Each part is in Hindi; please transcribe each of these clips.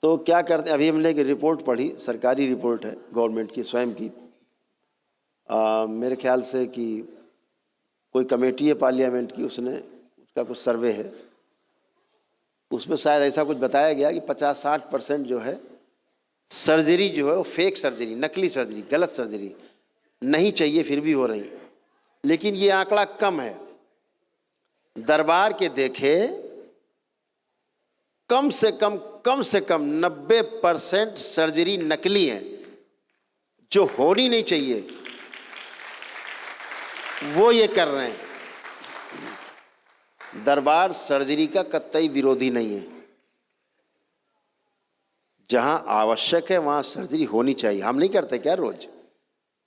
तो क्या करते हैं, अभी हमने एक रिपोर्ट पढ़ी, सरकारी रिपोर्ट है गवर्नमेंट की स्वयं की, मेरे ख्याल से कि कोई कमेटी है पार्लियामेंट की, उसका कुछ सर्वे है, उसमें शायद ऐसा कुछ बताया गया कि 50-60% जो है सर्जरी जो है वो फेक सर्जरी, नकली सर्जरी, गलत सर्जरी नहीं चाहिए फिर भी हो रही है। लेकिन ये आंकड़ा कम है। दरबार के देखे कम से कम 90% सर्जरी नकली है, जो होनी नहीं चाहिए वो ये कर रहे हैं। दरबार सर्जरी का कतई विरोधी नहीं है, जहां आवश्यक है वहां सर्जरी होनी चाहिए। हम नहीं करते क्या रोज,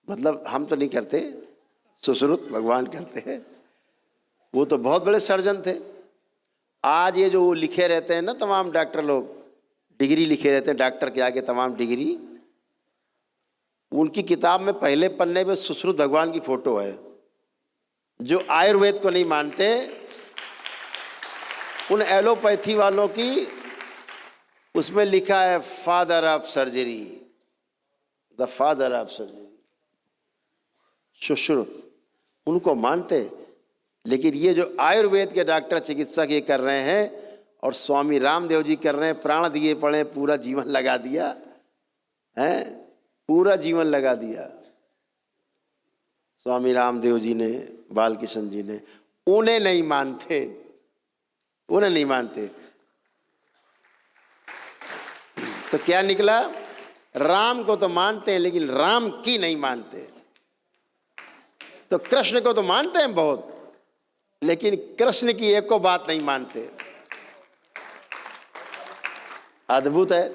मतलब हम तो नहीं करते, सुश्रुत भगवान करते हैं, वो तो बहुत बड़े सर्जन थे। आज ये जो लिखे रहते हैं ना तमाम डॉक्टर लोग, डिग्री लिखे रहते हैं डॉक्टर के आगे तमाम डिग्री, उनकी किताब में पहले पन्ने पे सुश्रुत भगवान की फोटो है। जो आयुर्वेद को नहीं मानते उन एलोपैथी वालों की, उसमें लिखा है father of surgery, the father of surgery, Sushruta. उनको मानते, लेकिन ये जो आयुर्वेद के डॉक्टर चिकित्सक ये कर रहे हैं, और स्वामी रामदेव जी कर रहे हैं, प्राण दिए पड़े, पूरा जीवन लगा दिया है, पूरा जीवन लगा दिया स्वामी रामदेव जी ने, बालकृष्ण जी ने। उन्हें नहीं मानते, उन्हें नहीं मानते। तो क्या निकला, राम को तो मानते हैं लेकिन राम की नहीं मानते। तो कृष्ण को तो मानते हैं बहुत, लेकिन कृष्ण की एक को बात नहीं मानते। अद्भुत है।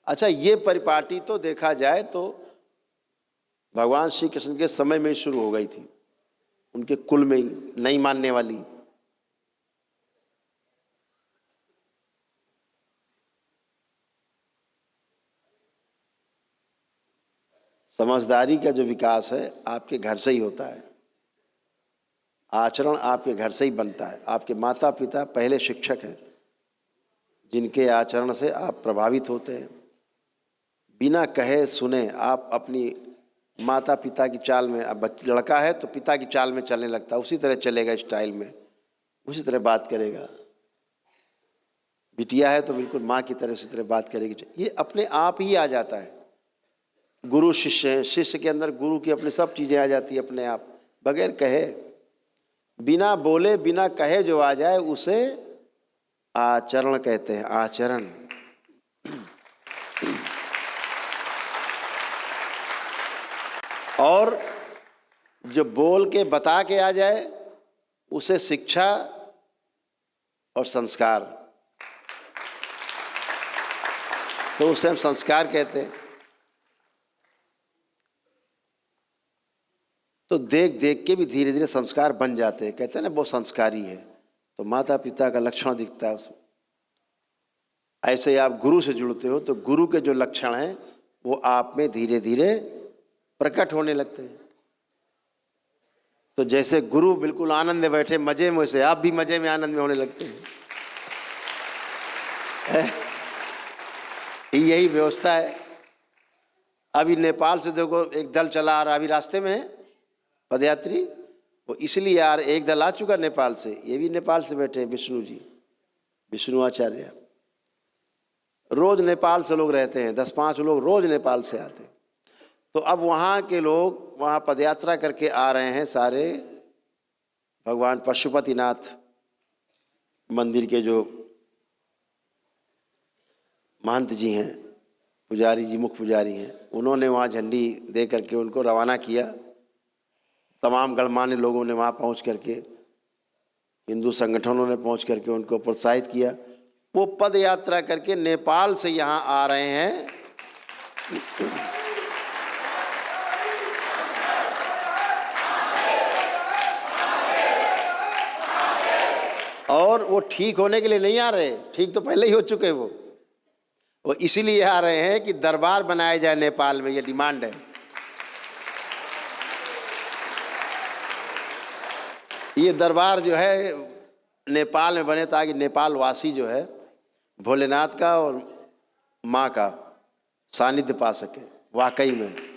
अच्छा, ये परिपाटी तो देखा जाए तो भगवान श्री कृष्ण के समय में ही शुरू हो गई थी, उनके कुल में ही, नहीं मानने वाली। समझदारी का जो विकास है आपके घर से ही होता है, आचरण आपके घर से ही बनता है। आपके माता पिता पहले शिक्षक हैं, जिनके आचरण से आप प्रभावित होते हैं। बिना कहे सुने आप अपनी माता पिता की चाल में, अब लड़का है तो पिता की चाल में चलने लगता है, उसी तरह चलेगा, स्टाइल में उसी तरह बात करेगा। बिटिया है तो बिल्कुल माँ की तरह उसी तरह बात करेगी। ये अपने आप ही आ जाता है। गुरु शिष्य है, शिष्य के अंदर गुरु की अपनी सब चीज़ें आ जाती है अपने आप, बगैर कहे, बिना बोले बिना कहे जो आ जाए उसे आचरण कहते हैं। आचरण। और जो बोल के बता के आ जाए उसे शिक्षा और संस्कार, तो उसे हम संस्कार कहते हैं। तो देख देख के भी धीरे धीरे संस्कार बन जाते हैं। कहते हैं ना वो संस्कारी है, तो माता पिता का लक्षण दिखता है उसमें। ऐसे ही आप गुरु से जुड़ते हो तो गुरु के जो लक्षण हैं वो आप में धीरे धीरे प्रकट होने लगते हैं। तो जैसे गुरु बिल्कुल आनंद में बैठे मजे में, वैसे आप भी मजे में आनंद में होने लगते हैं। यही व्यवस्था है। अभी नेपाल से देखो एक दल चला आ रहा, अभी रास्ते में है पदयात्री, वो इसलिए यार एक दल आ चुका नेपाल से, ये भी नेपाल से बैठे हैं, विष्णु जी, विष्णु आचार्य। रोज नेपाल से लोग रहते हैं, 10-5 लोग रोज नेपाल से आते हैं। तो अब वहाँ के लोग वहाँ पदयात्रा करके आ रहे हैं सारे, भगवान पशुपतिनाथ मंदिर के जो महंत जी हैं, पुजारी जी, मुख्य पुजारी हैं, उन्होंने वहाँ झंडी दे करके उनको रवाना किया। तमाम गणमान्य लोगों ने वहाँ पहुँच करके, हिंदू संगठनों ने पहुँच करके उनको प्रोत्साहित किया। वो पद यात्रा करके नेपाल से यहाँ आ रहे हैं। और वो ठीक होने के लिए नहीं आ रहे, ठीक तो पहले ही हो चुके वो इसीलिए आ रहे हैं कि दरबार बनाया जाए नेपाल में, ये डिमांड है। ये दरबार जो है नेपाल में बने ताकि नेपाल वासी जो है भोलेनाथ का और माँ का सानिध्य पा सके वाकई में।